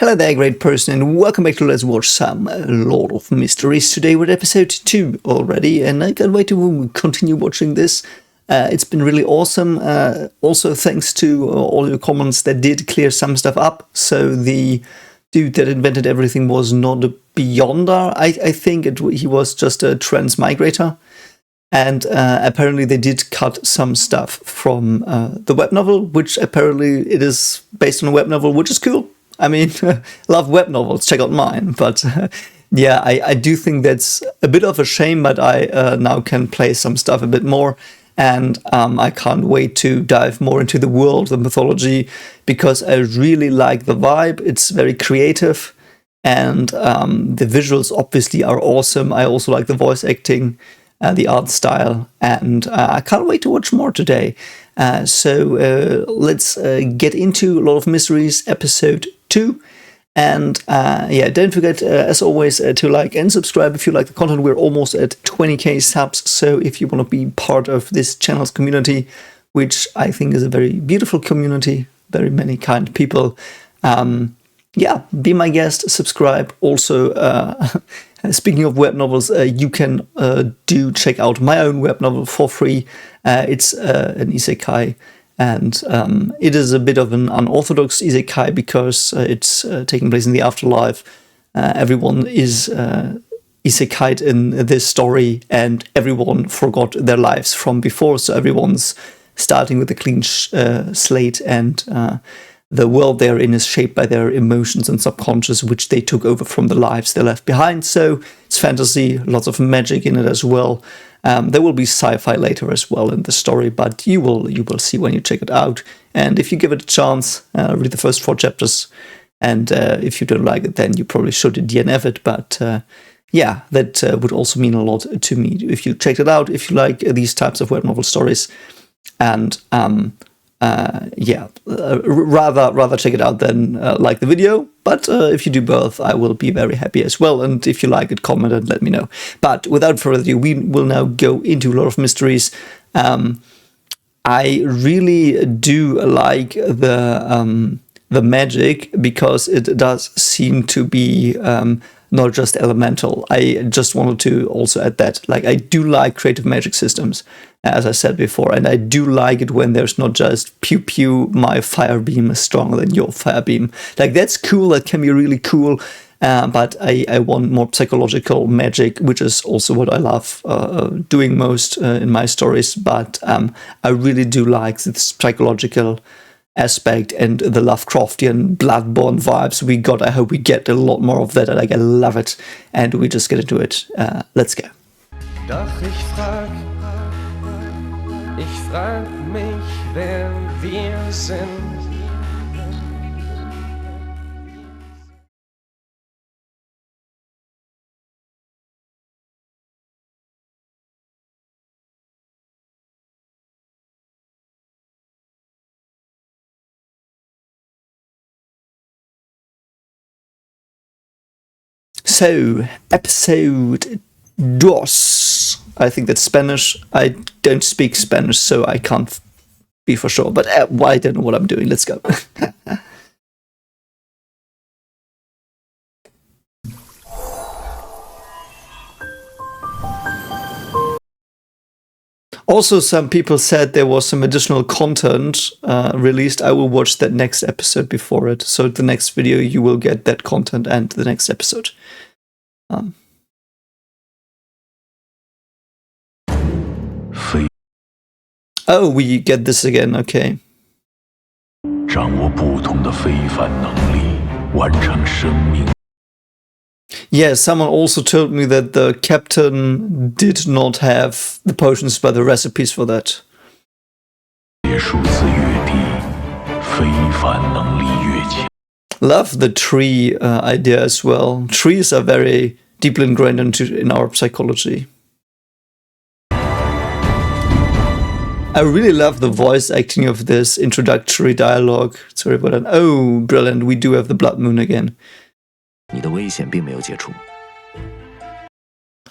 Hello there, great person, and welcome back to Let's Watch Some Lord of Mysteries. Today we're at episode 2 already, and I can't wait to continue watching this. It's been really awesome. Also, thanks to all your comments that did clear some stuff up. So the dude that invented everything was not a Beyonder. I think he was just a transmigrator. And apparently they did cut some stuff from the web novel, which apparently it is based on a web novel, which is cool. I mean, love web novels, check out mine. But yeah, I do think that's a bit of a shame, but I now can play some stuff a bit more. And I can't wait to dive more into the world, the mythology, because I really like the vibe. It's very creative. And the visuals obviously are awesome. I also like the voice acting. The art style, and I can't wait to watch more today. So let's get into A Lot of Mysteries, episode 2. And yeah, don't forget, as always, to like and subscribe if you like the content. We're almost at 20k subs, so if you want to be part of this channel's community, which I think is a very beautiful community, very many kind people, yeah, be my guest, subscribe. Also, speaking of web novels, you can do check out my own web novel for free. It's an isekai, and it is a bit of an unorthodox isekai because it's taking place in the afterlife. Everyone is isekai'd in this story, and everyone forgot their lives from before, so everyone's starting with a clean slate, and the world they're in is shaped by their emotions and subconscious, which they took over from the lives they left behind. So it's fantasy, lots of magic in it as well. There will be sci-fi later as well in the story, but you will see when you check it out. And if you give it a chance, read the first 4 chapters. And if you don't like it, then you probably should DNF it. But yeah, that would also mean a lot to me if you checked it out, if you like these types of web novel stories. And yeah, rather check it out than like the video. But if you do both, I will be very happy as well. And if you like it, comment and let me know. But without further ado, we will now go into A Lot of Mysteries. I really do like the magic, because it does seem to be not just elemental. I just wanted to also add that, like, I do like creative magic systems, as I said before, and I do like it when there's not just pew pew, my fire beam is stronger than your fire beam. Like, that's cool, that can be really cool, but I want more psychological magic, which is also what I love doing most in my stories. But I really do like the psychological aspect and the Lovecraftian bloodborne vibes we got. I hope we get a lot more of that. Like, I love it, and we just get into it. Let's go. Doch ich frag mich, wer wir sind. So, episode 2. I think that's Spanish. I don't speak Spanish, so I can't be for sure. But I don't know what I'm doing. Let's go. Also, some people said there was some additional content released. I will watch that next episode before it. So the next video, you will get that content and the next episode. Oh, we get this again, okay. 掌握不同的非凡能力，完成生命。 Yeah, someone also told me that the captain did not have the potions, but the recipes for that. 数字越低，非凡能力越强。 Love the tree idea as well. Trees are very deeply ingrained in our psychology. I really love the voice acting of this introductory dialogue. It's very well done. Oh, brilliant. We do have the blood moon again. 你的危险并没有解除。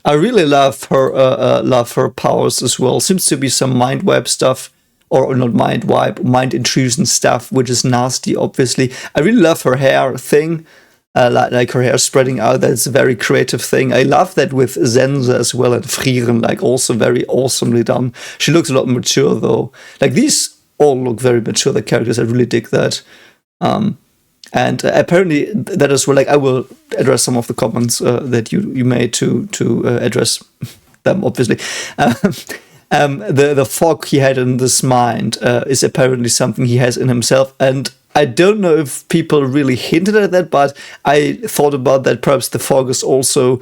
I really love her powers as well. Seems to be some mind wipe stuff, or not mind wipe, mind intrusion stuff, which is nasty, obviously. I really love her hair thing. like her hair spreading out. That's a very creative thing. I love that with Zenza as well, and Frieren, like also very awesomely done. She looks a lot mature though. Like these all look very mature, the characters. I really dig that. And apparently that as well, like I will address some of the comments that you made to address them, obviously. The fog he had in this mind is apparently something he has in himself, and I don't know if people really hinted at that, but I thought about that. Perhaps the fog is also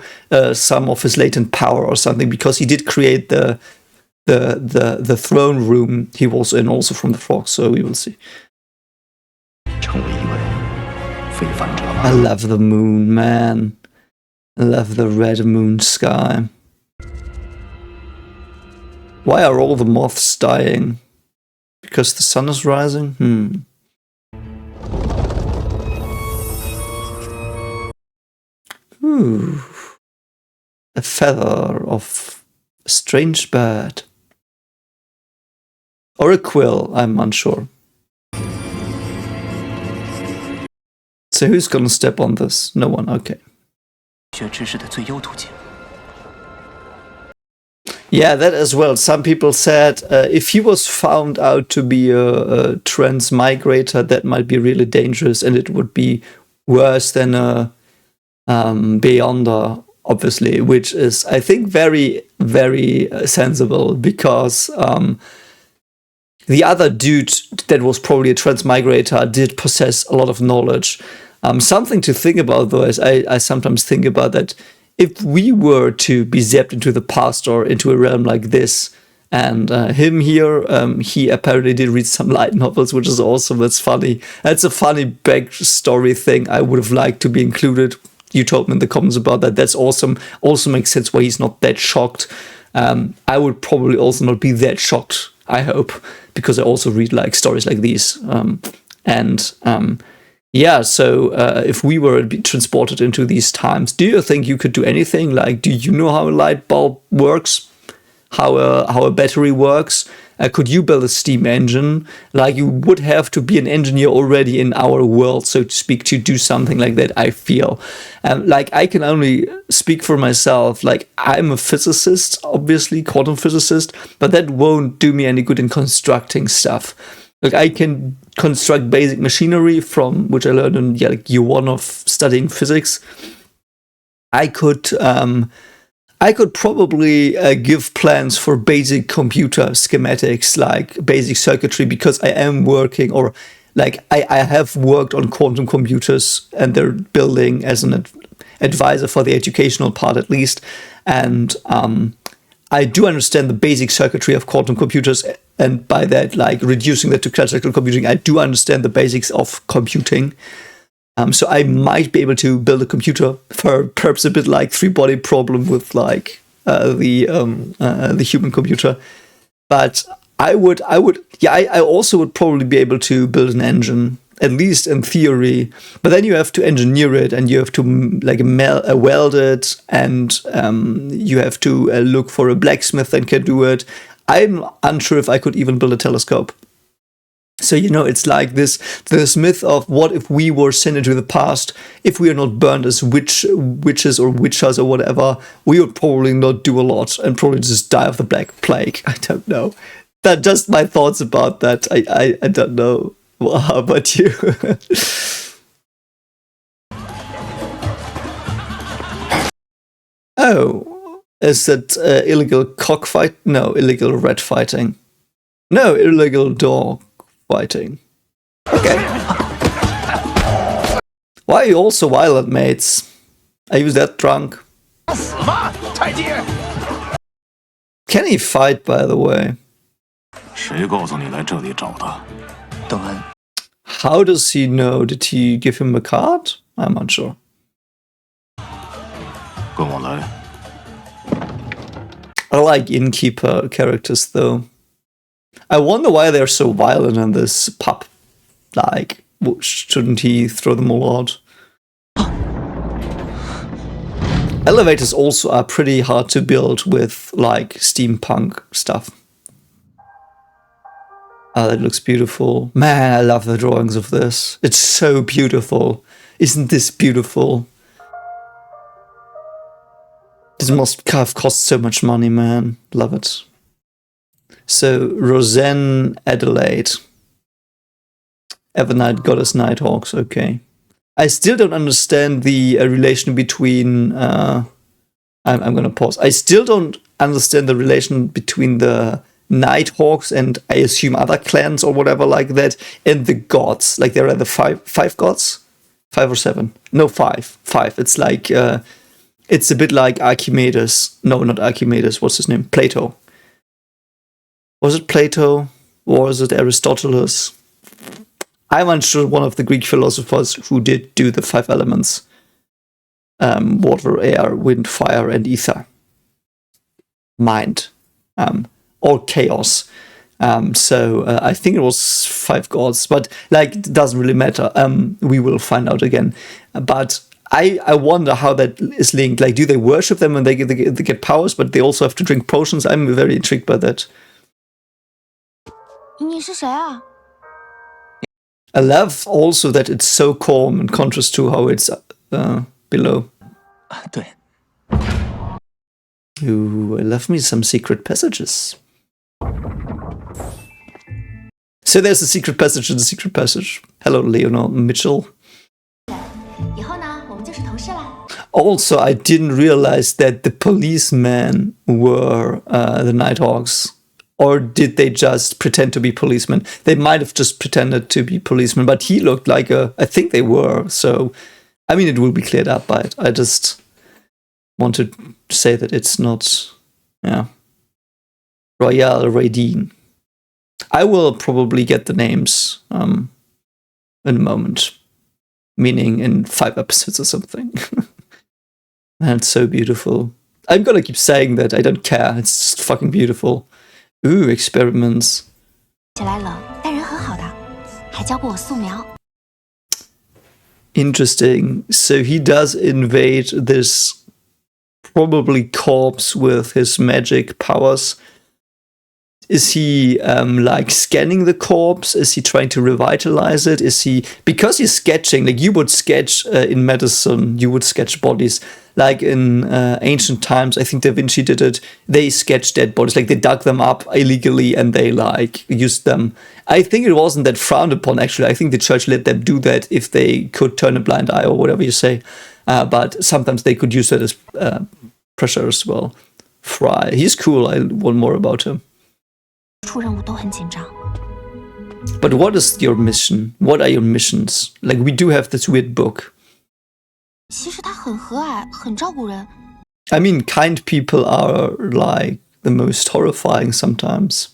some of his latent power or something, because he did create the throne room he was in also from the fog. So we will see. 成为一位非凡者吧。 I love the moon, man. I love the red moon sky. Why are all the moths dying? Because the sun is rising? Ooh. A feather of a strange bird. Or a quill, I'm unsure. So who's gonna step on this? No one, okay. 学知识的最优途径。 Yeah, that as well. Some people said if he was found out to be a transmigrator, that might be really dangerous, and it would be worse than a Beyonder, obviously, which is, I think, very, very sensible, because the other dude that was probably a transmigrator did possess a lot of knowledge. Something to think about, though, is I sometimes think about that. If we were to be zapped into the past or into a realm like this, and him here, he apparently did read some light novels, which is awesome. That's funny. That's a funny backstory thing. I would have liked to be included. You told me in the comments about that. That's awesome. Also makes sense why he's not that shocked. I would probably also not be that shocked, I hope, because I also read like stories like these. Yeah, so if we were transported into these times, do you think you could do anything? Like, do you know how a light bulb works? How a battery works? Could you build a steam engine? Like, you would have to be an engineer already in our world, so to speak, to do something like that, I feel. Like, I can only speak for myself. Like, I'm a physicist, obviously, quantum physicist, but that won't do me any good in constructing stuff. Like, I can construct basic machinery from which I learned in like year one of studying physics. I could probably give plans for basic computer schematics, like basic circuitry, because I am working, or like I have worked on quantum computers and their building as an advisor for the educational part, at least. And I do understand the basic circuitry of quantum computers, and by that, like reducing that to classical computing, I do understand the basics of computing. So I might be able to build a computer for perhaps a bit like three-body problem with like the human computer. But I also would probably be able to build an engine, at least in theory. But then you have to engineer it, and you have to like weld it, and you have to look for a blacksmith that can do it. I'm unsure if I could even build a telescope. So, you know, it's like this myth of what if we were sent into the past, if we are not burned as witches or witchers or whatever, we would probably not do a lot and probably just die of the Black Plague. I don't know. That's just my thoughts about that. I don't know. Well, how about you? Oh, is that illegal cockfight? No, illegal rat fighting. No, illegal dog fighting. Okay. Why are you all so violent, mates? Are you that drunk? Can he fight, by the way? 谁告诉你来这里找的？ 邓恩， How does he know? Did he give him a card? I'm unsure. 跟我来。 I like innkeeper characters, though. I wonder why they're so violent in this pub. Like, shouldn't he throw them all out? Elevators also are pretty hard to build with, like, steampunk stuff. Oh, that looks beautiful. Man, I love the drawings of this. It's so beautiful. Isn't this beautiful? This must have cost so much money, man. Love it. So, Roseanne Adelaide. Evernight Goddess Nighthawks, okay. I still don't understand the relation between... I'm gonna pause. I still don't understand the relation between the Nighthawks and I assume other clans or whatever like that, and the gods. Like, there are the five gods? 5 or 7? No, 5. 5. It's like... it's a bit like Archimedes. No, not Archimedes. What's his name? Plato. Was it Plato? Or was it Aristoteles? I'm unsure, one of the Greek philosophers who did do the 5 elements. Water, air, wind, fire, and ether. Mind. Or chaos. So I think it was 5 gods, but like, it doesn't really matter. We will find out again. But I wonder how that is linked. Like, do they worship them and they get powers, but they also have to drink potions? I'm very intrigued by that. 你是谁啊? I love also that it's so calm in contrast to how it's below. 对， Ooh, I love me some secret passages. So there's a secret passage in the secret passage. Hello, Leonard Mitchell. 以后呢，我们就是同事啦。 Also, I didn't realize that the policemen were the Nighthawks. Or did they just pretend to be policemen? They might have just pretended to be policemen, but he looked like I think they were. So, I mean, it will be cleared up by it. I just want to say that it's not, Royale Radine. I will probably get the names in a moment. Meaning in 5 episodes or something. That's so beautiful. I'm gonna keep saying that. I don't care. It's just fucking beautiful. Ooh, experiments. 起来冷，但人很好的，还教过我素描。 Interesting. So he does invade this probably corpse with his magic powers. Is he like scanning the corpse? Is he trying to revitalize it? Is he, because he's sketching, like you would sketch in medicine, you would sketch bodies. Like in ancient times, I think Da Vinci did it. They sketched dead bodies, like they dug them up illegally and they like used them. I think it wasn't that frowned upon, actually. I think the church let them do that if they could turn a blind eye or whatever you say. But sometimes they could use that as pressure as well. Fry. He's cool. I want more about him. 出任务都很紧张。 But what is your mission? What are your missions? Like, we do have this weird book. 其实他很和蔼，很照顾人。 I mean, kind people are, like, the most horrifying sometimes.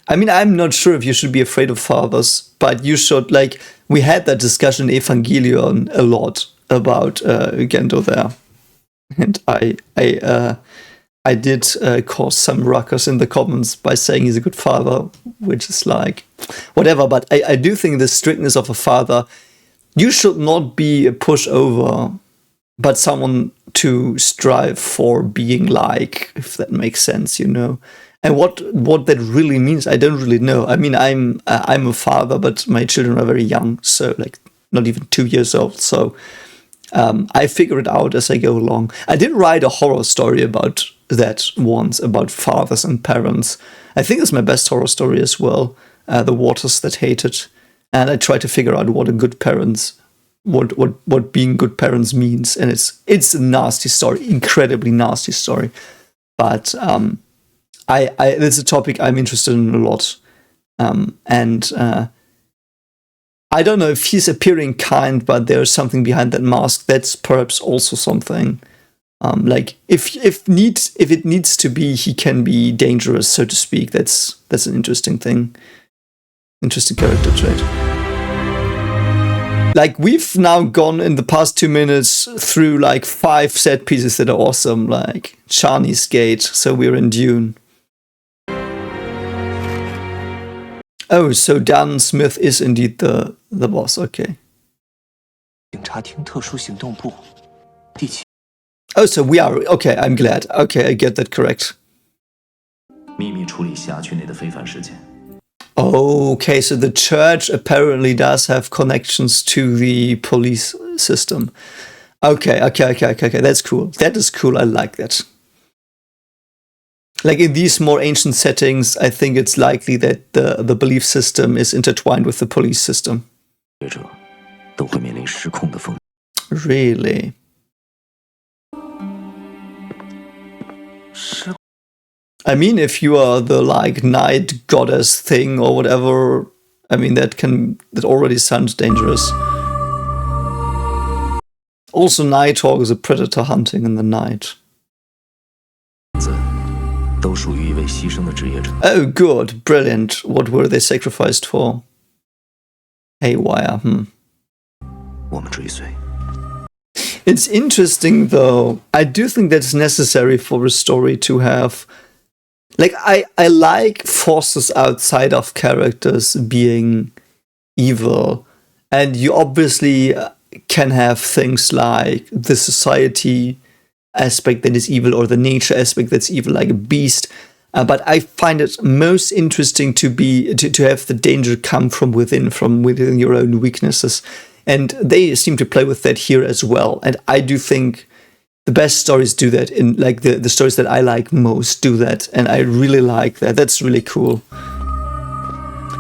I mean, I'm not sure if you should be afraid of fathers, but you should, like, we had that discussion in Evangelion a lot about Gendo there. And I did cause some ruckus in the comments by saying he's a good father, which is like, whatever. But I do think the strictness of a father, you should not be a pushover, but someone to strive for being like, if that makes sense, you know. And what that really means, I don't really know. I mean, I'm a father, but my children are very young, so like not even 2 years old. So I figure it out as I go along. I did write a horror story about that once, about fathers and parents. I think it's my best horror story as well, The Waters That Hated. And I try to figure out what a good parents, what being good parents means. And it's a nasty story, incredibly nasty story. But it's a topic I'm interested in a lot. I don't know if he's appearing kind, but there's something behind that mask. That's perhaps also something. Like if it needs to be, he can be dangerous, so to speak. That's an interesting thing. Interesting character trait. Like, we've now gone in the past 2 minutes through like 5 set pieces that are awesome, like Charney's Gate. So we're in Dune. Oh, so Dan Smith is indeed the boss. Okay. 警察厅特殊行动部第7 Oh, so we are okay. I'm glad. Okay, I get that correct. 秘密处理辖区内的非凡事件。Okay, so the church apparently does have connections to the police system. Okay. That's cool. That is cool. I like that. Like in these more ancient settings, I think it's likely that the belief system is intertwined with the police system. 学者都会面临失控的风险。 Really? I mean, if you are the like night goddess thing or whatever, I mean that already sounds dangerous. Also, Nighthawk is a predator hunting in the night. 都属于一位牺牲的职业者。 Oh, good, brilliant. What were they sacrificed for? Haywire. 我们追随。 It's interesting, though. I do think that's necessary for a story to have. Like, I like forces outside of characters being evil. And you obviously can have things like the society aspect that is evil or the nature aspect that's evil, like a beast. But I find it most interesting to have the danger come from within your own weaknesses. And they seem to play with that here as well. And I do think the best stories do that. In like the stories that I like most do that. And I really like that. That's really cool.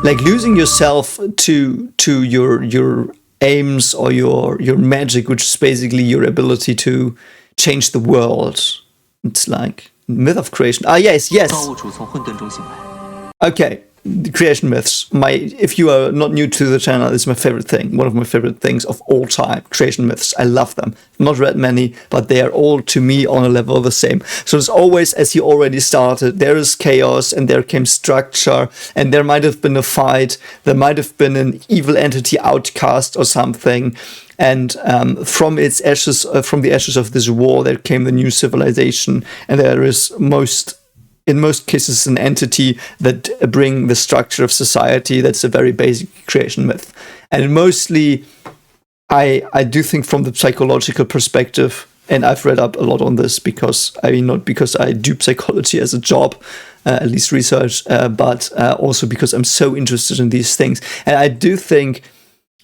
Like losing yourself to your aims or your magic, which is basically your ability to change the world. It's like myth of creation. Ah, yes. 造物主从混沌中醒来。 Okay, the creation myths. If you are not new to the channel, it's my favorite thing. One of my favorite things of all time. Creation myths. I love them. I've not read many, but they are all to me on a level the same. So it's always, as you already started, there is chaos and there came structure and there might have been a fight. There might have been an evil entity outcast or something. And from the ashes of this war, there came the new civilization. And there is in most cases, an entity that bring the structure of society. That's a very basic creation myth. And mostly, I do think from the psychological perspective, and I've read up a lot on this not because I do psychology as a job, at least research, but also because I'm so interested in these things. And I do think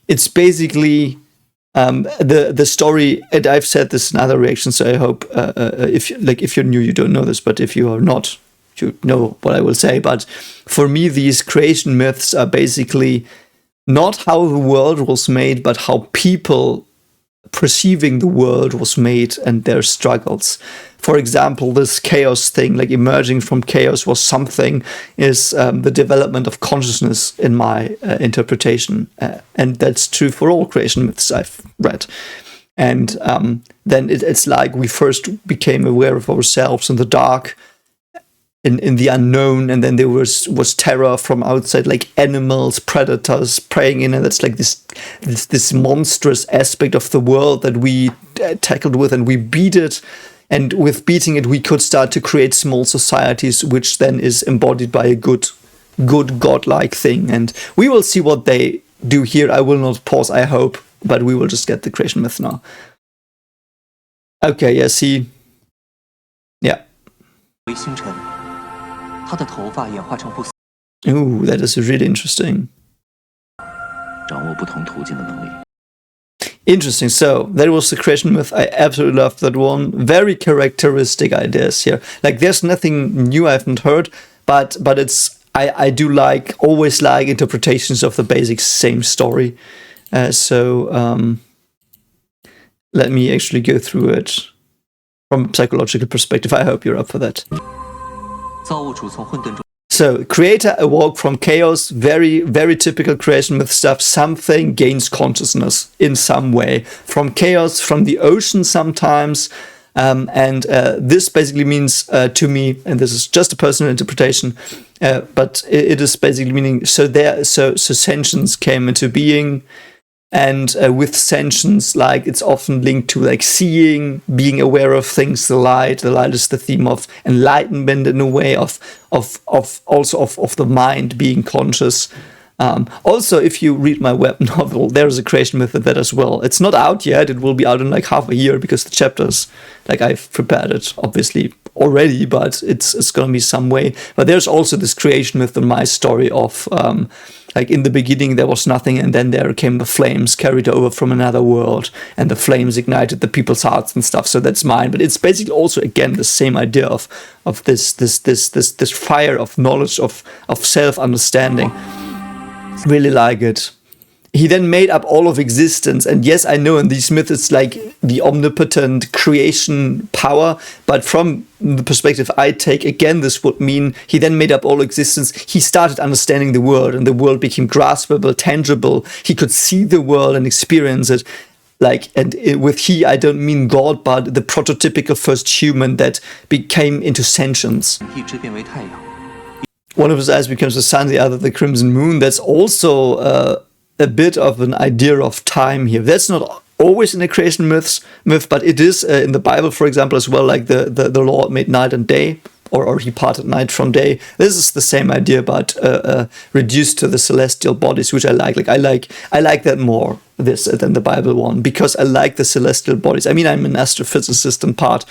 it's basically the story, and I've said this in other reactions, so I hope if you're new, you don't know this, but if you are not, you know what I will say. But for me, these creation myths are basically not how the world was made, but how people perceiving the world was made and their struggles. For example, this chaos thing, like emerging from chaos was something, is the development of consciousness in my interpretation. And that's true for all creation myths I've read. And then it's like we first became aware of ourselves in the dark, in the unknown, and then there was terror from outside, like animals, predators preying in, and that's like this monstrous aspect of the world that we tackled with, and we beat it. And with beating it, we could start to create small societies, which then is embodied by a good godlike thing. And we will see what they do here. I will not pause, I hope, but we will just get the creation myth now. Okay, yeah, see. Yeah. 为星辰，他的头发演化成不死。 Ooh, that is really interesting. 掌握不同途径的能力。 Interesting. So that was the creation myth. I absolutely loved that one. Very characteristic ideas here. Like there's nothing new I haven't heard, but it's I do always like interpretations of the basic same story. So let me actually go through it from a psychological perspective. I hope you're up for that. 造物主从混沌中。 So, creator awoke from chaos, very, very typical creation myth stuff. Something gains consciousness in some way. From chaos, from the ocean sometimes. And this basically means to me, and this is just a personal interpretation, but it is basically meaning, so sentience came into being. And with sentience, like it's often linked to like seeing, being aware of things, the light. The light is the theme of enlightenment in a way, of the mind being conscious. Also, if you read my web novel, there's a creation myth in that as well. It's not out yet. It will be out in like half a year because the chapters, like I've prepared it obviously already, but it's going to be some way. But there's also this creation myth in my story of like in the beginning there was nothing, and then there came the flames carried over from another world, and the flames ignited the people's hearts and stuff. So that's mine. But it's basically also again the same idea of this fire of knowledge, of self-understanding. Really like it. He then made up all of existence, and yes, I know in these myths it's like the omnipotent creation power, but from the perspective I take, again, this would mean he then made up all existence. He started understanding the world, and the world became graspable, tangible. He could see the world and experience it. Like, and with he, I don't mean God, but the prototypical first human that became into sentience. 一直变为太阳。 One of his eyes becomes the sun, the other the crimson moon. That's also a bit of an idea of time here. That's not always in the creation myth, but it is in the Bible, for example, as well. Like the Lord made night and day, or he parted night from day. This is the same idea, but reduced to the celestial bodies, which I like. Like I like that more than the Bible one, because I like the celestial bodies. I mean, I'm an astrophysicist in part.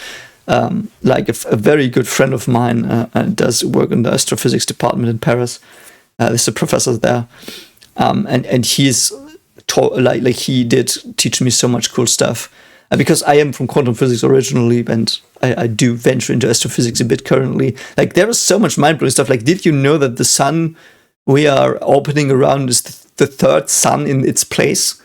Like a very good friend of mine does work in the astrophysics department in Paris. There's a professor there, and he's like he did teach me so much cool stuff. Because I am from quantum physics originally, and I do venture into astrophysics a bit currently. Like there is so much mind blowing stuff. Like, did you know that the sun we are orbiting around is the third sun in its place?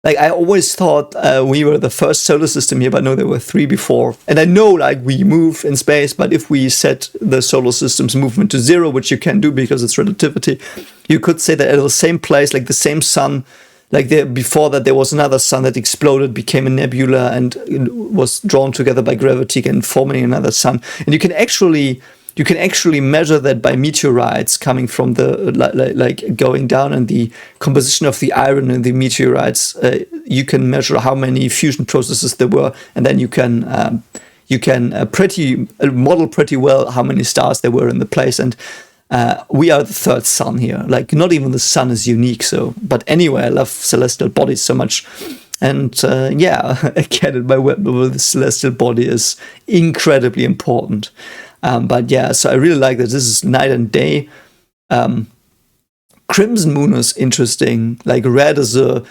Like, I always thought we were the first solar system here, but no, there were 3 before. And I know, like, we move in space, but if we set the solar system's movement to 0, which you can do because it's relativity, you could say that at the same place, like the same sun, like before that there was another sun that exploded, became a nebula, and was drawn together by gravity and forming another sun. And you can actually measure that by meteorites coming from the like going down, and the composition of the iron in the meteorites. You can measure how many fusion processes there were, and then you can model pretty well how many stars there were in the place. And we are the third sun here. Like, not even the sun is unique. So, but anyway, I love celestial bodies so much. And yeah, again, my web novel, the celestial body is incredibly important. But yeah, so I really like that this is night and day. Crimson moon is interesting. Like, red is a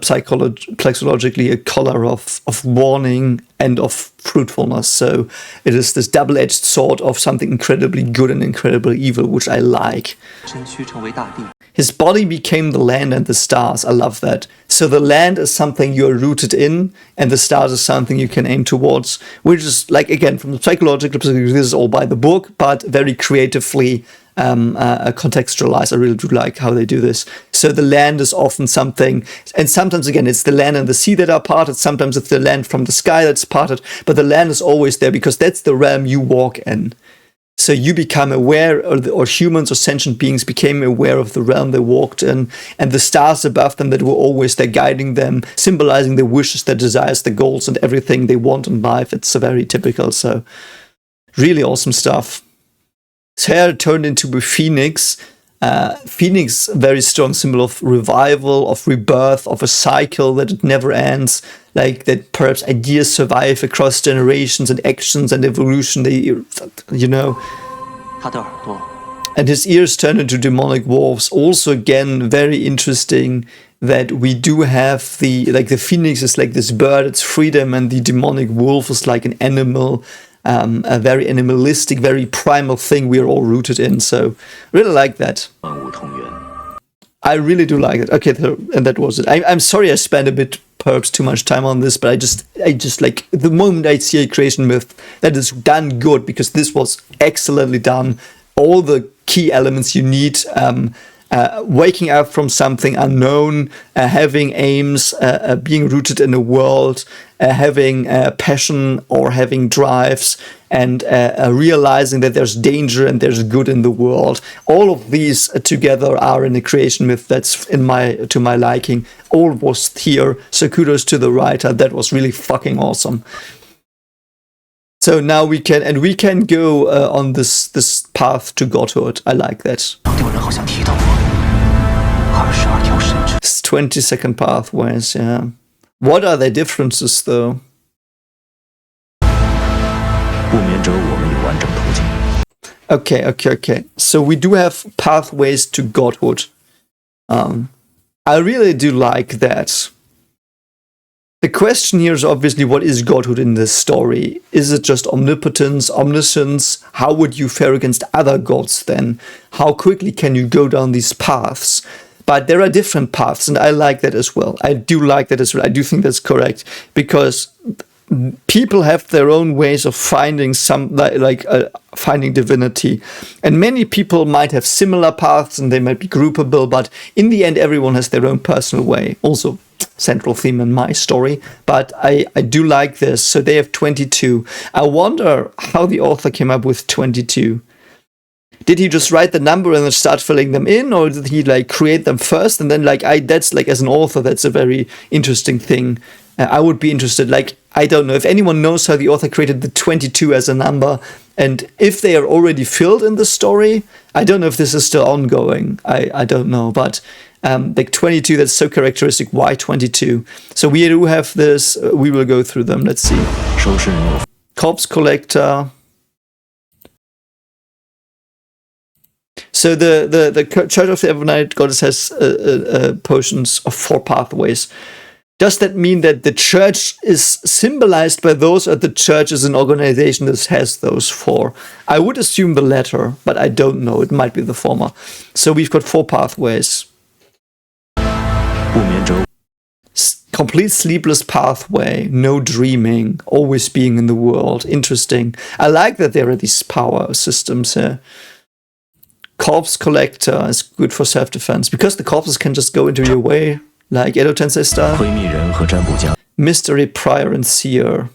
psychologically a color of warning and of fruitfulness. So it is this double-edged sword of something incredibly good and incredibly evil, which I like. 身躯成为大地。 His body became the land and the stars. I love that. So the land is something you're rooted in, and the stars is something you can aim towards, which is, like, again, from the psychological perspective, this is all by the book, but very creatively contextualized. I really do like how they do this. So the land is often something, and sometimes, again, it's the land and the sea that are parted, sometimes it's the land from the sky that's parted, but the land is always there because that's the realm you walk in. So you become aware, or humans or sentient beings became aware of the realm they walked in, and the stars above them that were always there guiding them, symbolizing their wishes, their desires, their goals, and everything they want in life. It's very typical. So really awesome stuff. His hair turned into a phoenix. Phoenix, very strong symbol of revival, of rebirth, of a cycle that it never ends. Like, that perhaps ideas survive across generations and actions and evolution. They, you know. 他的耳朵 And his ears turn into demonic wolves. Also, again, very interesting that we do have the phoenix is like this bird, it's freedom, and the demonic wolf is like an animal, a very animalistic, very primal thing we're all rooted in. So, really like that. 万物同源。 I really do like it. Okay, and that was it. I'm sorry I spent a bit, perhaps too much time on this, but I just like, the moment I see a creation myth that is done good, because this was excellently done. All the key elements you need, waking up from something unknown, having aims, being rooted in a world, having passion or having drives, and realizing that there's danger and there's good in the world. All of these together are in a creation myth that's to my liking. All was here, so kudos to the writer. That was really fucking awesome. So now we can go on this path to godhood. I like that. 有人好像提到过22条神之 It's 20-second pathways, yeah. What are their differences, though? 不眠者我 Okay. So we do have pathways to godhood. I really do like that. The question here is obviously, what is godhood in this story? Is it just omnipotence, omniscience? How would you fare against other gods then? How quickly can you go down these paths? But there are different paths, and I like that as well. I do like that as well. I do think that's correct, because people have their own ways of finding finding divinity, and many people might have similar paths and they might be groupable, but in the end everyone has their own personal way. Also central theme in my story, but I do like this. So they have 22. I wonder how the author came up with 22. Did he just write the number and then start filling them in, or did he like create them first and then that's like, as an author, that's a very interesting thing. I would be interested, like, I don't know if anyone knows how the author created the 22 as a number, and if they are already filled in the story. I don't know if this is still ongoing. I don't know, but like 22, that's so characteristic. Why 22? So we do have this. We will go through them. Let's see. Corpse collector. So the Church of the Evernight Goddess has potions of 4 pathways. Does that mean that the church is symbolized by those, or the church is an organization that has those 4? I would assume the latter, but I don't know. It might be the former. So we've got 4 pathways. Complete sleepless pathway, no dreaming, always being in the world. Interesting. I like that there are these power systems here. Corpse collector is good for self-defense, because the corpses can just go into your way, like Edo Tensei style. Mystery, prior, and seer.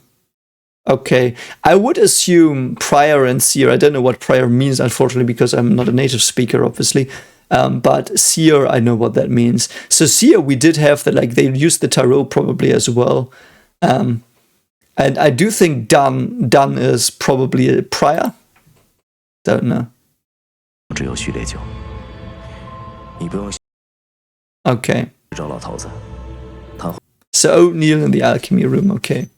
Okay, I would assume prior and seer. I don't know what prior means, unfortunately, because I'm not a native speaker, obviously. But seer, I know what that means. So seer, we did have that, like, they used the tarot probably as well. And I do think done is probably a prior. Don't know. Okay. So O'Neill in the alchemy room, okay.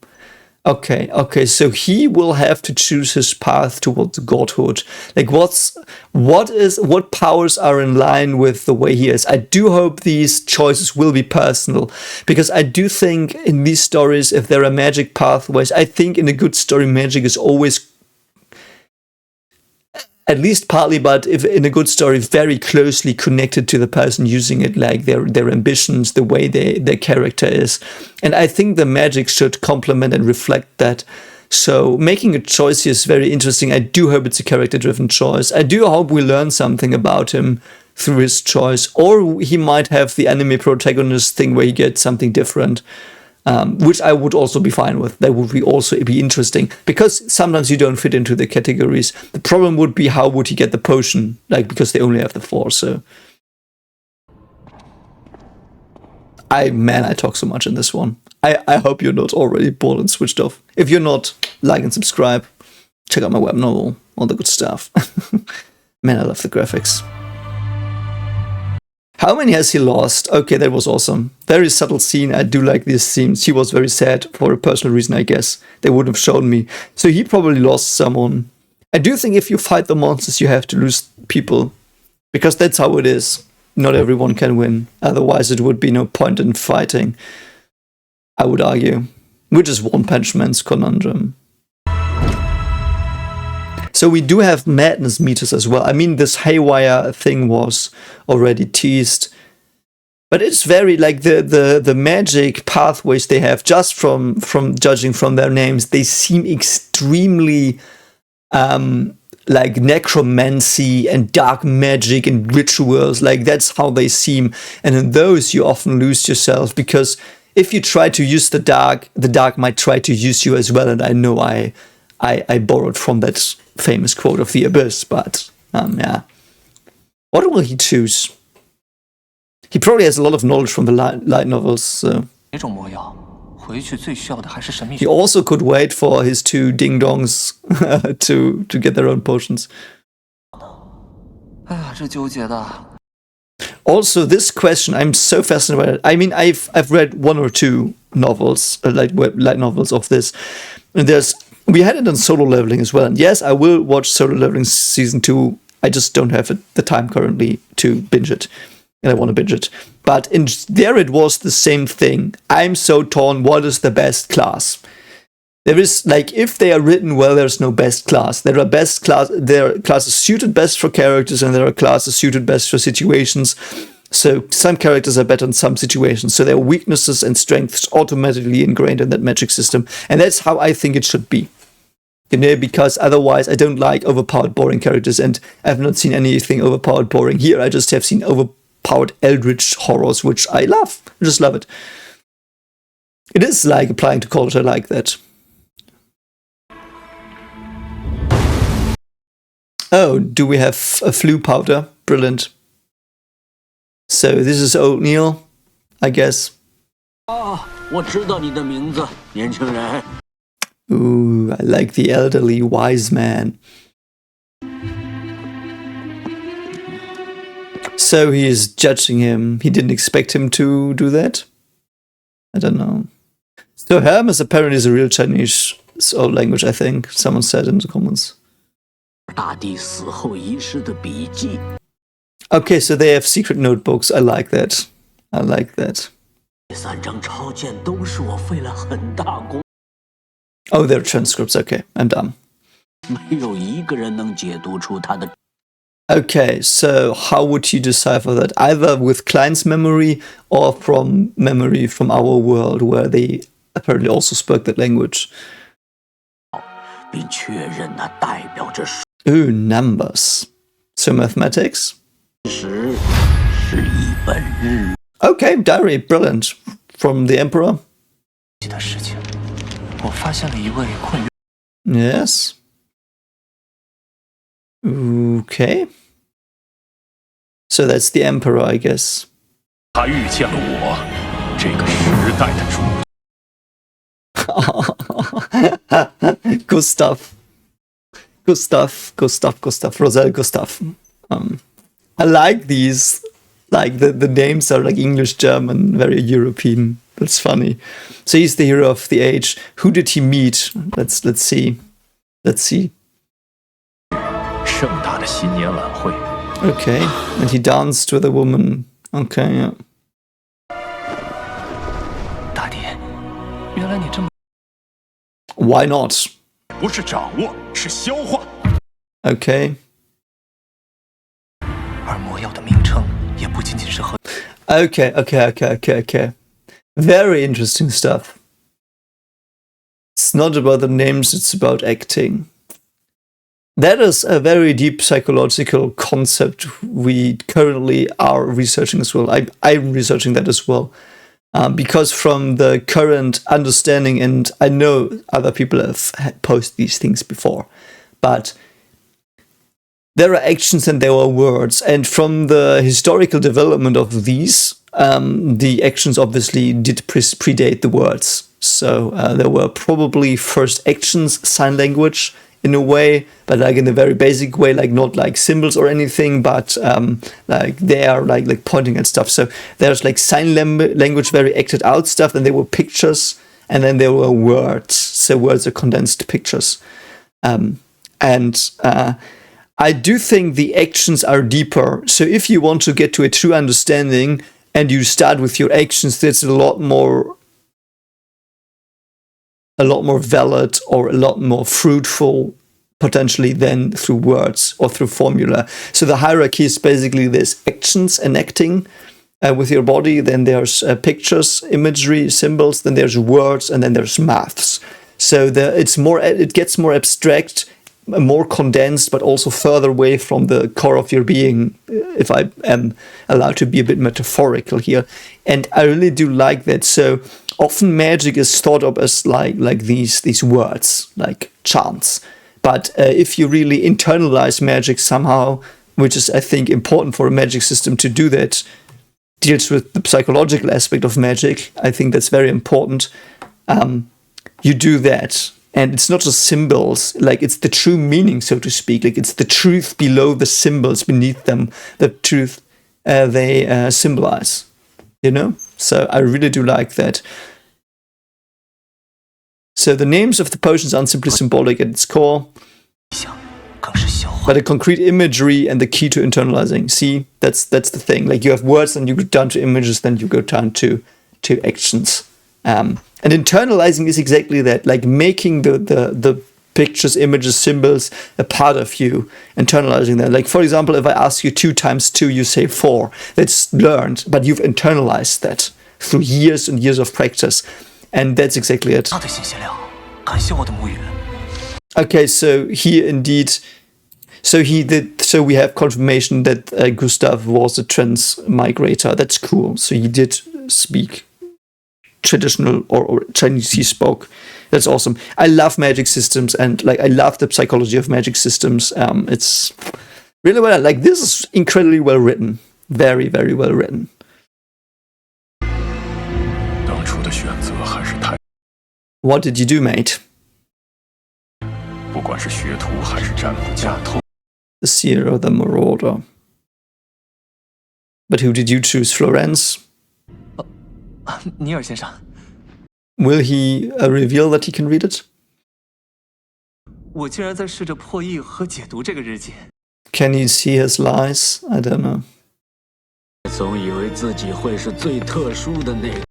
Okay, so he will have to choose his path towards godhood. Like, what powers are in line with the way he is? I do hope these choices will be personal, because I do think in these stories, if there are magic pathways, I think in a good story, magic is always, at least partly, but if in a good story, very closely connected to the person using it, like their ambitions, the way their character is. And I think the magic should complement and reflect that. So making a choice here is very interesting. I do hope it's a character-driven choice. I do hope we learn something about him through his choice. Or he might have the anime protagonist thing where he gets something different. Which I would also be fine with. That would also be interesting, because sometimes you don't fit into the categories. The problem would be, how would he get the potion? Like, because they only have the 4, so. I talk so much in this one. I hope you're not already bored and switched off. If you're not, like and subscribe. Check out my web novel, all the good stuff. Man, I love the graphics. How many has he lost? Okay, that was awesome. Very subtle scene. I do like these scenes. He was very sad for a personal reason, I guess. They wouldn't have shown me. So he probably lost someone. I do think if you fight the monsters, you have to lose people. Because that's how it is. Not everyone can win. Otherwise, it would be no point in fighting, I would argue. Which is One Punch Man's conundrum. So we do have madness meters as well. I mean, this haywire thing was already teased. But it's very, like, the magic pathways they have, just from judging from their names, they seem extremely like necromancy and dark magic and rituals. Like, that's how they seem. And in those, you often lose yourself, because if you try to use the dark might try to use you as well. And I know I borrowed from that famous quote of the Abyss, but yeah. What will he choose? He probably has a lot of knowledge from the light novels, so. He also could wait for his 2 ding-dongs to get their own potions. Also, this question, I'm so fascinated by it. I mean, I've read 1 or 2 novels, light novels of this. And there's We had it on Solo Leveling as well. And yes, I will watch Solo Leveling Season 2. I just don't have the time currently to binge it. And I want to binge it. But there it was the same thing. I'm so torn. What is the best class? There is, like, if they are written well, there's no best class. There are classes suited best for characters, and there are classes suited best for situations. So some characters are better in some situations. So their weaknesses and strengths automatically ingrained in that magic system. And that's how I think it should be. You know, because otherwise I don't like overpowered, boring characters, and I've not seen anything overpowered, boring here. I just have seen overpowered eldritch horrors, which I love. I just love it. It is like applying to culture like that. Oh, do we have a flu powder? Brilliant. So this is old Neil, I guess. Ooh, I like the elderly wise man. So he is judging him. He didn't expect him to do that? I don't know. So Hermes apparently is a real Chinese old language, I think. Someone said in the comments. Okay, so they have secret notebooks. I like that. I like that. Oh, they're transcripts. Okay, I'm done. Okay, so how would you decipher that? Either with client's memory or from memory from our world, where they apparently also spoke that language. Ooh, numbers. So mathematics? Okay, diary, brilliant. From the Emperor? Yes. Okay. So that's the Emperor, I guess. Gustav. Roselle Gustav. I like these. Like the names are like English, German, very European. That's funny. So he's the hero of the age. Who did he meet? Let's see. Okay, and he danced with a woman. Okay, yeah. Why not? Okay. Okay. Very interesting stuff. It's not about the names, it's about acting. That is a very deep psychological concept we currently are researching as well. I'm researching that as well. Because from the current understanding, and I know other people have posted these things before, but there are actions and there are words. And from the historical development of these, the actions obviously did predate the words. So there were probably first actions, sign language in a way, but like in a very basic way, like not like symbols or anything, but like they are like pointing at stuff. So there's like sign language, very acted out stuff, and there were pictures, and then there were words. So words are condensed pictures. I do think the actions are deeper. So if you want to get to a true understanding and you start with your actions, that's a lot more valid or a lot more fruitful potentially than through words or through formula. So the hierarchy is basically this: actions and acting with your body, then there's pictures, imagery, symbols, then there's words, and then there's maths. So it gets more abstract, more condensed, but also further away from the core of your being, if I am allowed to be a bit metaphorical here. And I really do like that. So often magic is thought of as like these words, like chants. But if you really internalize magic somehow, which is, I think, important for a magic system to do that, deals with the psychological aspect of magic, I think that's very important. You do that. And it's not just symbols, like it's the true meaning, so to speak. Like it's the truth below the symbols, beneath them, the truth they symbolize, you know? So I really do like that. So the names of the potions aren't simply symbolic at its core, 想更是消化。 but a concrete imagery and the key to internalizing. See, that's the thing. Like you have words, then you go down to images, then you go down to actions. And internalizing is exactly that, like making the pictures, images, symbols a part of you, internalizing them. Like for example, if I ask you 2 times 2, you say 4. That's learned, but you've internalized that through years and years of practice. And that's exactly it. 大的信息量，感谢我的母语。 Okay, so he indeed, so we have confirmation that Gustav was a transmigrator. That's cool. So he did speak traditional or Chinese. He spoke. That's awesome. I love magic systems, and like I love the psychology of magic systems. It's really well. Like this is incredibly well written. Very, very well written. 当初的选择还是太， What did you do, mate? 不管是学徒还是占卜家，透 The seer or the marauder? But who did you choose, Florence? 尼尔先生， Will he reveal that he can read it? 我竟然在试着破译和解读这个日记。 Can you see his lies? I don't know. 总以为自己会是最特殊的那个。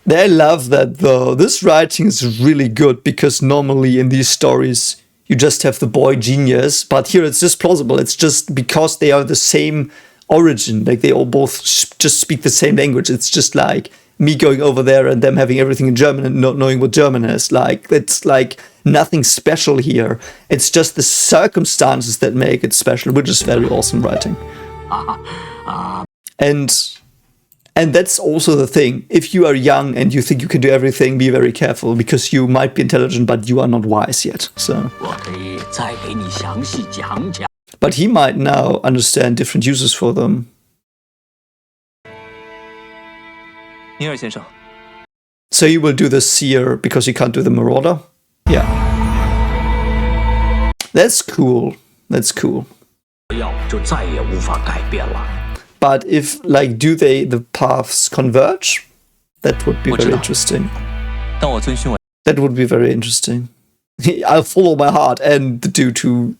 I love that though. This writing is really good because normally in these stories you just have the boy genius, but here it's just plausible. It's just because they are the same origin, like they all both just speak the same language. It's just like me going over there and them having everything in German and not knowing what German is. Like it's like nothing special here. It's just the circumstances that make it special, which is very awesome writing. And that's also the thing. If you are young and you think you can do everything, be very careful because you might be intelligent, but you are not wise yet. So, 我可以再给你详细讲讲。 but he might now understand different uses for them. 尼尔先生， So he will do the seer because he can't do the marauder. Yeah, that's cool. That's cool. 要就再也无法改变了。 But if like, do the paths converge? That would be very interesting. 但我遵循我 That would be very interesting. I'll follow my heart and the dude who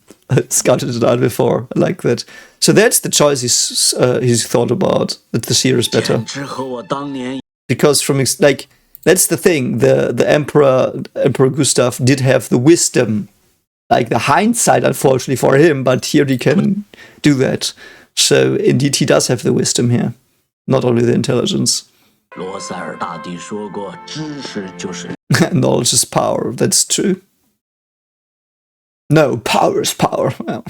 scouted it out before. I like that. So that's the choice he's thought about. That the seer is better 简直和我当年 because from like that's the thing. The Emperor Gustav did have the wisdom, like the hindsight, unfortunately for him. But here he can do that. So indeed, he does have the wisdom here, not only the intelligence. 罗塞尔大帝说过，知识就是 Knowledge is power. That's true. No, power is power. Well,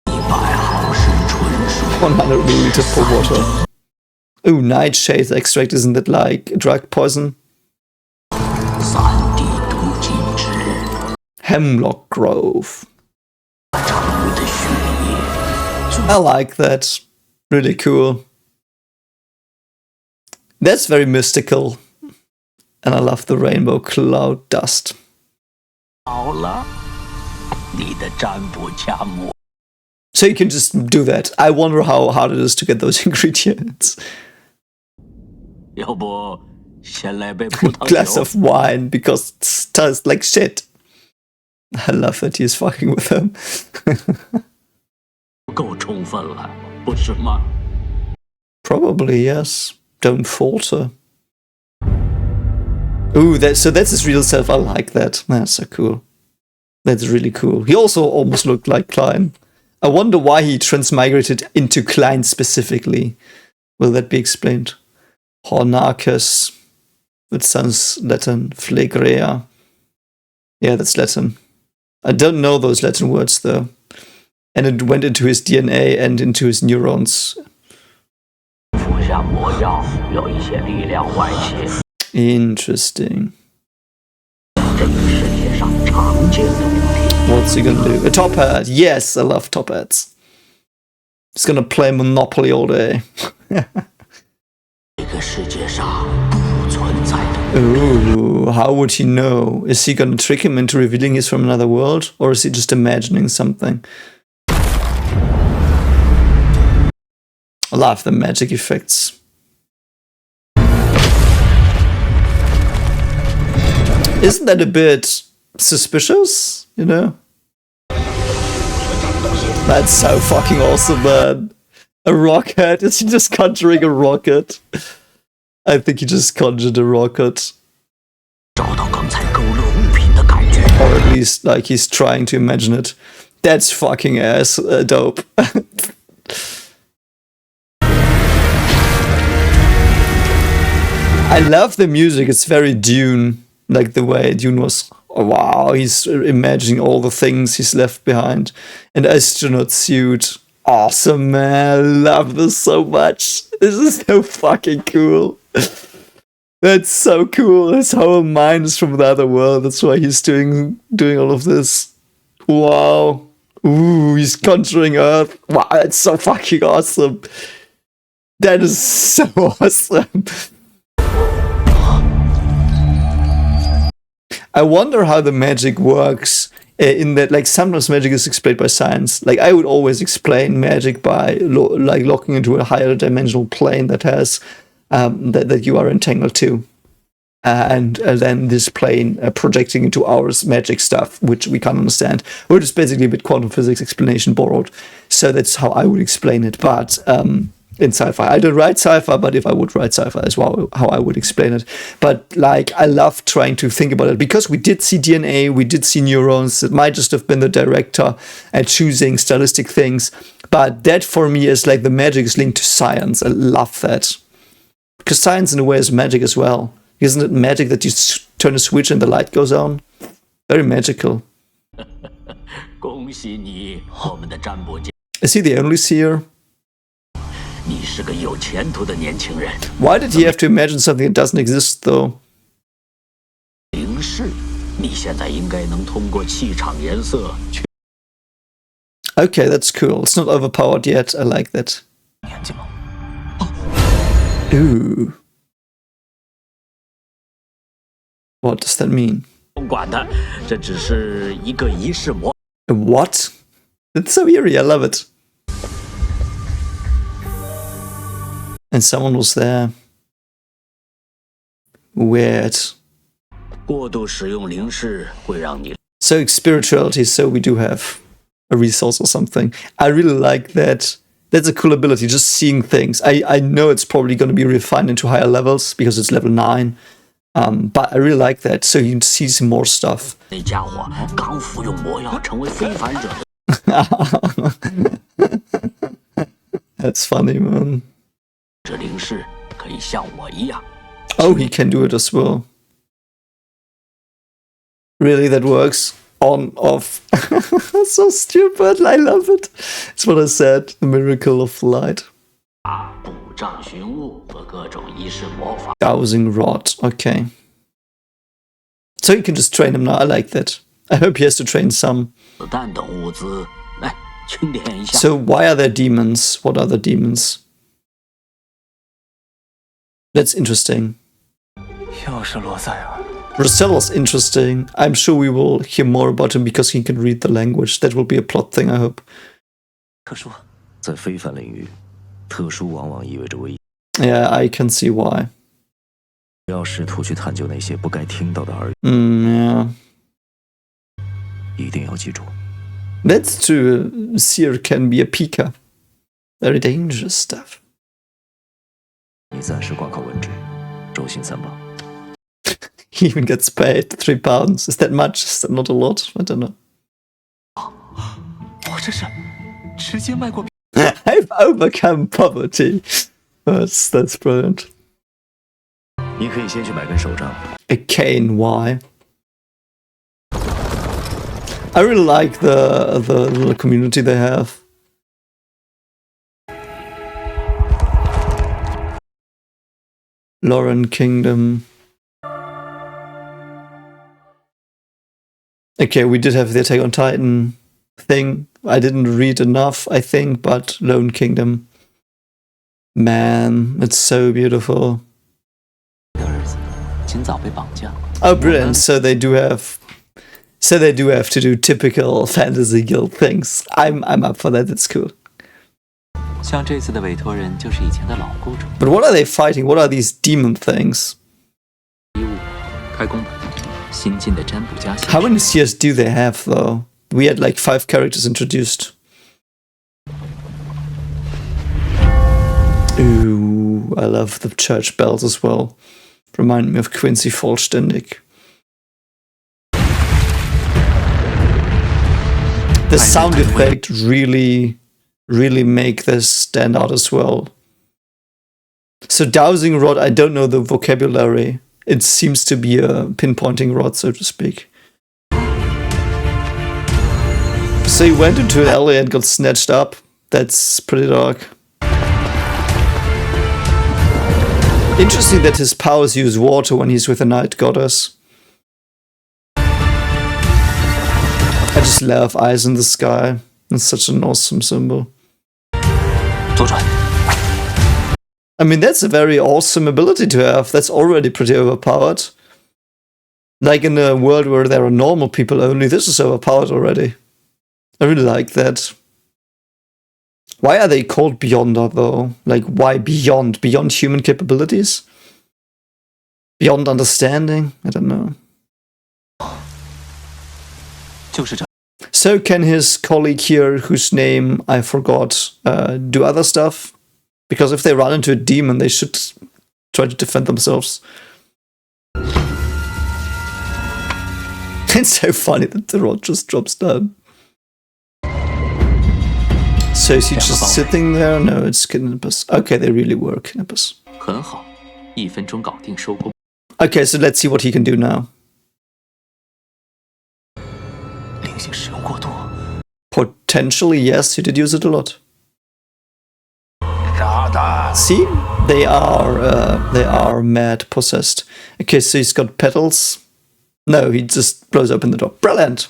100毫升纯水。 100 milliliters per water. Oh, nightshade extract, isn't that like drug poison? 3滴毒禁止， Hemlock Grove. 长鱼的血液。 I like that. Really cool. That's very mystical. And I love the rainbow cloud dust. 好了，你的占卜家母。 So you can just do that. I wonder how hard it is to get those ingredients. 要不先来杯葡萄 Glass 酒？ of wine because it tastes like shit. I love that he's fucking with them. 不够充分了，不是吗？ Probably, yes. Don't falter. Ooh, that's his real self. I like that. That's so cool. That's really cool. He also almost looked like Klein. I wonder why he transmigrated into Klein specifically. Will that be explained? Hornacus. That sounds Latin. Phlegrea. Yeah, that's Latin. I don't know those Latin words though. And it went into his DNA and into his neurons. 服下魔药，有一些力量外泄。 Interesting. 这个世界上常见的物品。 What's he gonna do? A top hat. Yes, I love top hats. He's gonna play Monopoly all day. 这个世界上不存在的。 Ooh, how would he know? Is he gonna trick him into revealing he's from another world? Or is he just imagining something? I love the magic effects. Isn't that a bit suspicious, you know? That's so fucking awesome, man. A rocket? Is he just conjuring a rocket? I think he just conjured a rocket. 找到刚才勾勒物品的感觉。 Or at least, like, he's trying to imagine it. That's fucking ass dope. I love the music. It's very Dune, like the way Dune was. Oh, wow, he's imagining all the things he's left behind. An astronaut suit. Awesome, man. I love this so much. This is so fucking cool. That's so cool. His whole mind is from the other world. That's why he's doing all of this. Wow. Ooh, he's conjuring Earth. Wow, that's so fucking awesome. That is so awesome. I wonder how the magic works in that, like, sometimes magic is explained by science. Like, I would always explain magic by like locking into a higher dimensional plane that has that you are entangled to, and then this plane projecting into ours magic stuff, which we can't understand, which is basically a bit quantum physics explanation borrowed. So that's how I would explain it. But in sci-fi, I don't write sci-fi, but if I would write sci-fi as well, how I would explain it. But like, I love trying to think about it because we did see DNA, we did see neurons. It might just have been the director at choosing stylistic things, but that for me is like the magic is linked to science. I love that. Because science in a way is magic as well. Isn't it magic that you turn a switch and the light goes on? Very magical. 恭喜你，我们的占卜家， Is he the only seer? 你是个有前途的年轻人。 Why did he have to imagine something that doesn't exist though? 灵视，你现在应该能通过气场颜色去。 Okay, that's cool. It's not overpowered yet. I like that. 年纪吗？ Ooh. What does that mean? 不管它，这只是一个仪式模。 A what? It's so eerie. I love it. And someone was there. Weird. 过度使用灵视会让你。 So spirituality, so we do have a resource or something. I really like that. That's a cool ability, just seeing things. I know it's probably going to be refined into higher levels because it's level 9. But I really like that. So he sees more stuff. 那家伙刚服用魔药，成为非凡者。 That's funny, man. 这灵视可以像我一样。 Oh, he can do it as well. Really, that works? On, off. So stupid. I love it. It's what I said. The miracle of light. 捕障寻物和各种仪式魔法。 Dowsing rod. Okay. So you can just train him now. I like that. I hope he has to train some. 子弹等物资，来清点一下。 So why are there demons? What are the demons? That's interesting. 又是罗塞尔。 Rosello's interesting. I'm sure we will hear more about him because he can read the language. That will be a plot thing, I hope. 特殊。在非凡领域，特殊往往意味着危险。 Yeah, I can see why. 不要试图去探究那些不该听到的耳语， Yeah. 一定要记住， That's true. Seer can be a peeker. Very dangerous stuff. 你暂时挂靠文职，周薪3磅。 He even gets paid £3. Is that much? Is that not a lot? I don't know. 我这是直接迈过。 I've overcome poverty. That's brilliant. 你可以先去买根手杖。 A cane, why? I really like the little community they have. Lauren Kingdom. Okay, we did have the Attack on Titan thing. I didn't read enough, I think, but Lone Kingdom. Man, it's so beautiful. 的儿子今早被绑架。 Oh, brilliant! So they do have to do typical fantasy guild things. I'm up for that. It's cool. 像这次的委托人就是以前的老雇主。 But what are they fighting? What are these demon things? 衣物，开工吧。新进的占卜家先 How 生。 many seers do they have, though? We had like 5 characters introduced. Ooh, I love the church bells as well. Remind me of Quincy Vollständig. The sound effect really make this stand out as well. So dowsing rod, I don't know the vocabulary. It seems to be a pinpointing rod, so to speak. So he went into an alley and got snatched up. That's pretty dark. Interesting that his powers use water when he's with the night goddess. I just love eyes in the sky. It's such an awesome symbol. 左转。 I mean, that's a very awesome ability to have. That's already pretty overpowered. Like in a world where there are normal people only, this is overpowered already. I really like that. Why are they called Beyonder, though? Like, why beyond? Beyond human capabilities? Beyond understanding? I don't know. 就是这。 So can his colleague here, whose name I forgot, do other stuff? Because if they run into a demon, they should try to defend themselves. It's so funny that the rod just drops down. So is he just sitting there? No, it's kidnappers. Okay, they really were kidnappers. 很好，1分钟搞定收工。 Okay, so let's see what he can do now. 灵性使用过度。 Potentially, yes, he did use it a lot. See, they are mad possessed. Okay, so he's got petals. No, he just blows open the door. Brilliant.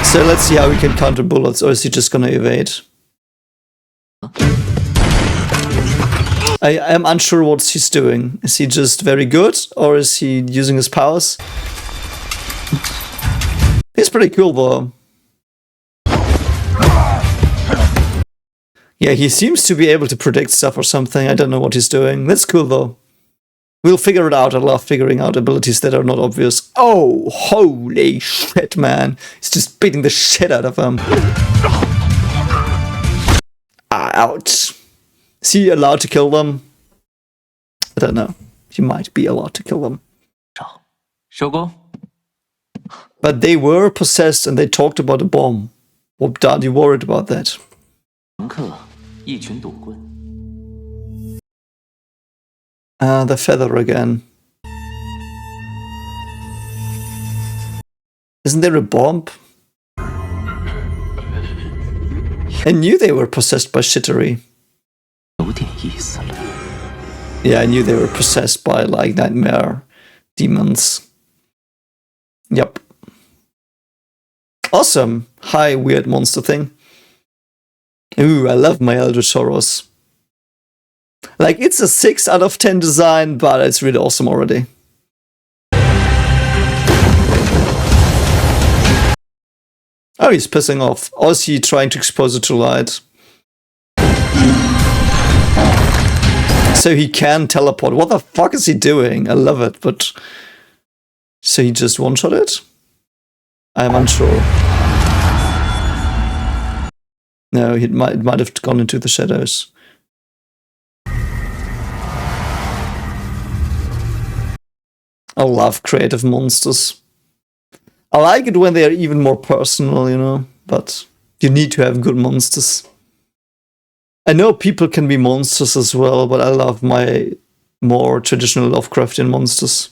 So let's see how he can counter bullets, or is he just gonna evade? I am unsure what he's doing. Is he just very good, or is he using his powers? He's pretty cool, though. Yeah, he seems to be able to predict stuff or something. I don't know what he's doing. That's cool, though. We'll figure it out. I love figuring out abilities that are not obvious. Oh, holy shit, man. He's just beating the shit out of him. Ouch. Is he allowed to kill them? I don't know. He might be allowed to kill them. 收工。 But they were possessed and they talked about a bomb. What are you worried about that? 乘客一群赌棍。 The feather again. Isn't there a bomb? I knew they were possessed by shittery. 有点意思了。 Yeah, I knew they were possessed by, like, nightmare demons. Yep. Awesome. Hi, weird monster thing. Ooh, I love my Eldritch Horrors. Like, it's a 6 out of 10 design, but it's really awesome already. Oh, he's pissing off. Or is he trying to expose it to light? So he can teleport. What the fuck is he doing? I love it, but... So he just one-shot it? I'm unsure. No, it might have gone into the shadows. I love creative monsters. I like it when they are even more personal, you know, but you need to have good monsters. I know people can be monsters as well, but I love my more traditional Lovecraftian monsters.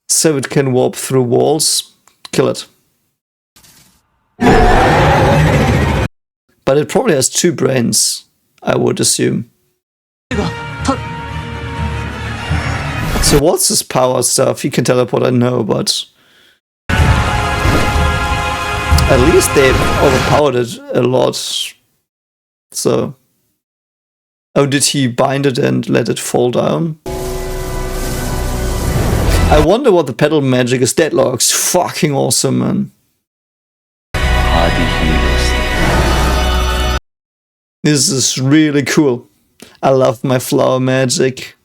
So it can warp through walls. Kill it. But it probably has 2 brains, I would assume. So what's his power stuff? He can teleport, I know, but... At least they've overpowered it a lot. So... Oh, did he bind it and let it fall down? I wonder what the pedal magic is. Deadlock's fucking awesome, man. This is really cool. I love my flower magic.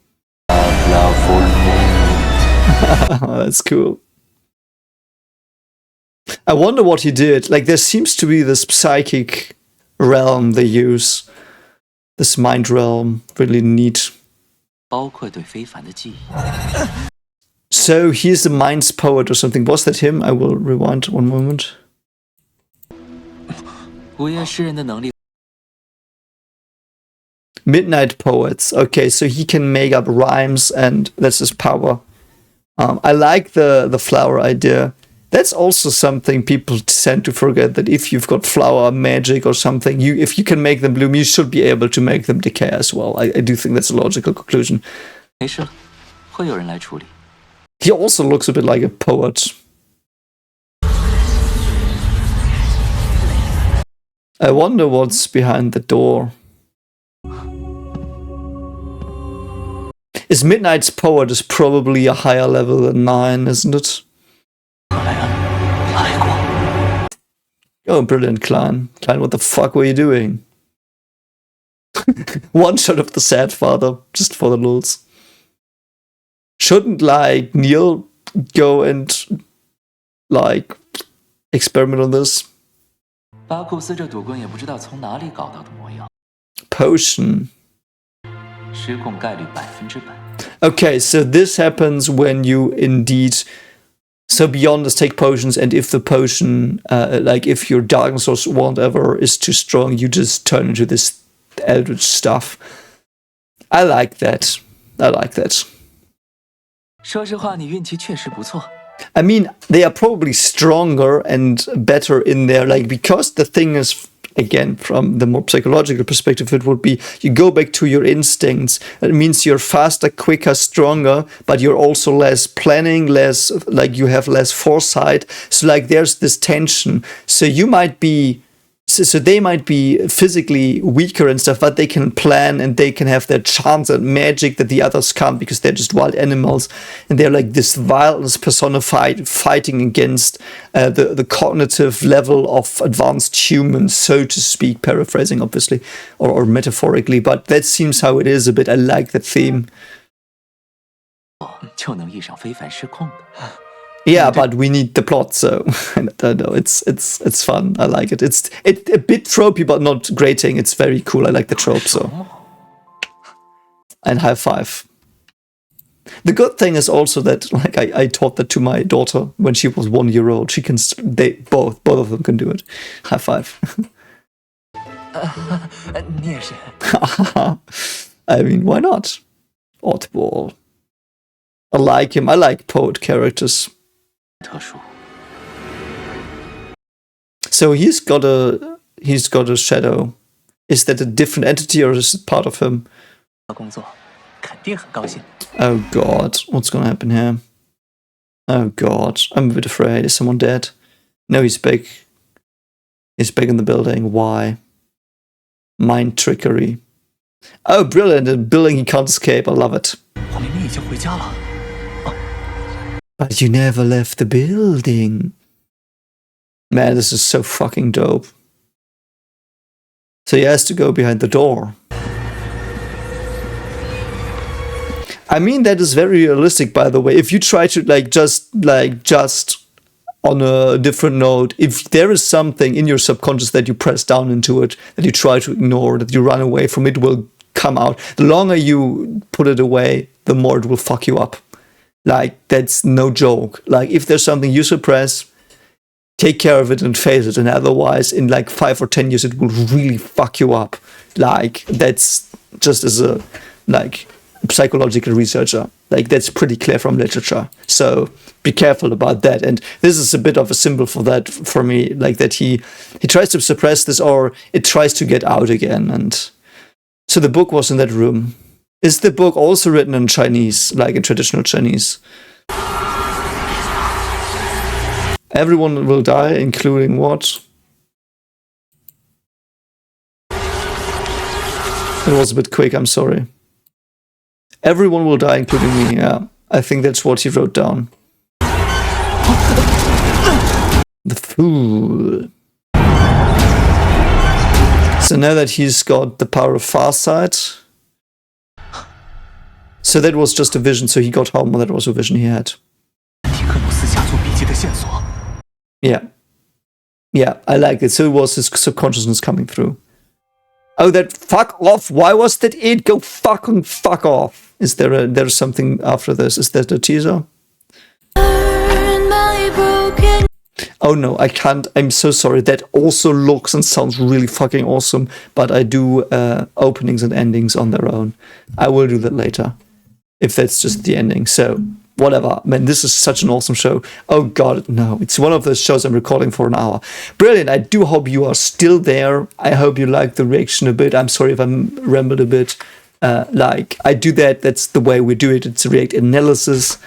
That's cool. I wonder what he did. Like, there seems to be this psychic realm they use. This mind realm. Really neat. 包括对非凡的记忆。 So he's the mind's poet or something. Was that him? I will rewind one moment. 午夜诗人的能力 Midnight poets. Okay, so he can make up rhymes, and that's his power. I like the flower idea. That's also something people tend to forget, that if you've got flower magic or something, if you can make them bloom, you should be able to make them decay as well. I do think that's a logical conclusion. 没事了，会有人来处理。 He also looks a bit like a poet. I wonder what's behind the door. Is Midnight's poet is probably a higher level than 9, isn't it? 来过。 Oh, brilliant, Klein. Klein, what the fuck were you doing? One shot of the sad father, just for the lulz. Shouldn't, like, Neil go and, like, experiment on this? 巴库斯这赌棍也不知道从哪里搞到的模样。 Potion. 失控概率100%。 Okay, so this happens when you indeed... So beyond this, take potions, and if the potion, like if your darkness or whatever is too strong, you just turn into this eldritch stuff. I like that. I like that. 说实话，你运气确实不错。 I mean, they are probably stronger and better in there, like, because the thing is, again, from the more psychological perspective, it would be you go back to your instincts. It means you're faster, quicker, stronger, but you're also less planning, less, like, you have less foresight. So, like, there's this tension. So you might be, so they might be physically weaker and stuff, but they can plan and they can have their charms and magic that the others can't, because they're just wild animals. And they're like this violence personified, fighting against the cognitive level of advanced humans, so to speak, paraphrasing, obviously, or metaphorically. But that seems how it is a bit. I like that theme. 就能遇上非凡失控的。 Yeah, but we need the plot, so I don't know. It's fun. I like it. It's a bit tropey, but not grating. It's very cool. I like the trope. So, and high five. The good thing is also that, like, I taught that to my daughter when she was 1 year old. She can. They both of them can do it. High five. 你也是。 I mean, why not? Oddball. I like him. I like poet characters. 特殊。 So he's got a shadow. Is that a different entity or is it part of him? 工作肯定很高兴。 Oh god, what's gonna happen here? Oh god, I'm a bit afraid. Is someone dead? No, he's big. He's big in the building. Why? Mind trickery. Oh, brilliant. A building he can't escape. I love it. 我明明已经回家了。 But you never left the building. Man, this is so fucking dope. So he has to go behind the door. I mean, that is very realistic, by the way. If you try to, just on a different note, if there is something in your subconscious that you press down into it, that you try to ignore, that you run away from, it will come out. The longer you put it away, the more it will fuck you up. Like, that's no joke. Like, if there's something you suppress, take care of it and face it. And otherwise, in like 5 or 10 years, it will really fuck you up. Like, that's just as a, like, psychological researcher. Like, that's pretty clear from literature. So be careful about that. And this is a bit of a symbol for that for me. Like, that he tries to suppress this, or it tries to get out again. And so the book was in that room. Is the book also written in Chinese, like in traditional Chinese? Everyone will die, including what? It was a bit quick, I'm sorry. Everyone will die, including me, yeah. I think that's what he wrote down. The fool. So now that he's got the power of farsight, So that was just a vision. So he got home, and that was a vision he had. 提克努斯家族笔记的线索。 Yeah. Yeah, I like it. So it was his subconsciousness coming through. Oh, that fuck off. Why was that it? Go fuck off. Is there's something after this? Is that a teaser? Oh no, I can't. I'm so sorry. That also looks and sounds really fucking awesome, but I do openings and endings on their own. I will do that later, if that's just the ending. So, whatever. Man, this is such an awesome show. Oh god, no. It's one of those shows I'm recording for an hour. Brilliant. I do hope you are still there. I hope you like the reaction a bit. I'm sorry if I'm rambled a bit. Like, I do that. That's the way we do it. It's a react analysis.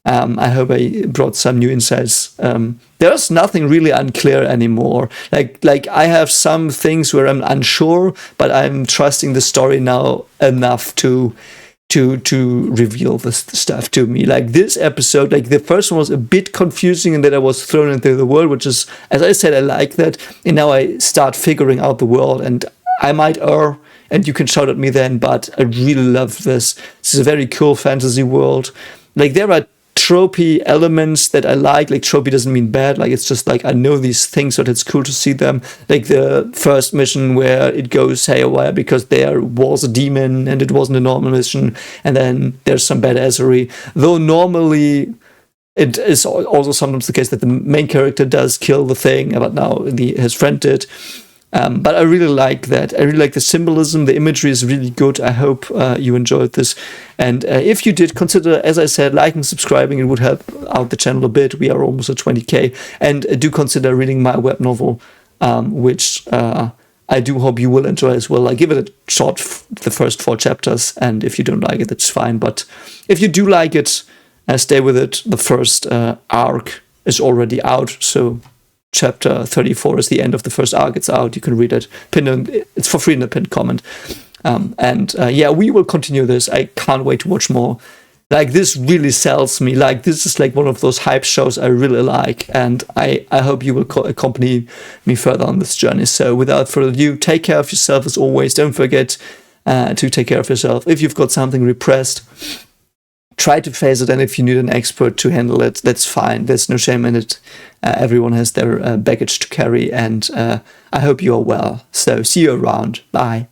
I hope I brought some new insights. There's nothing really unclear anymore. Like I have some things where I'm unsure, but I'm trusting the story now enough to reveal this stuff to me. Like this episode, like the first one was a bit confusing and that I was thrown into the world, which is, as I said, I like that. And now I start figuring out the world, and I might err, and you can shout at me then, but I really love this. This is a very cool fantasy world. Like there are tropey elements that I like tropey doesn't mean bad, like it's just like I know these things, but it's cool to see them. Like the first mission where it goes haywire because there was a demon and it wasn't a normal mission, and then there's some badassery, though normally it is also sometimes the case that the main character does kill the thing, but now his friend did. But I really like that. I really like the symbolism. The imagery is really good. I hope you enjoyed this. And if you did, consider, as I said, liking, subscribing. It would help out the channel a bit. We are almost at 20k. And do consider reading my web novel, which I do hope you will enjoy as well. I give it a shot, the first 4 chapters. And if you don't like it, that's fine. But if you do like it, stay with it. The first arc is already out. So chapter 34 is the end of the first arc. It's out. You can read it. It's for free in the pinned comment. Yeah, we will continue this. I can't wait to watch more. Like, this really sells me. Like, this is like one of those hype shows I really like. And I hope you will accompany me further on this journey. So without further ado, take care of yourself as always. Don't forget to take care of yourself. If you've got something repressed, try to face it, and if you need an expert to handle it, that's fine. There's no shame in it. Everyone has their baggage to carry, and I hope you are well. So see you around. Bye.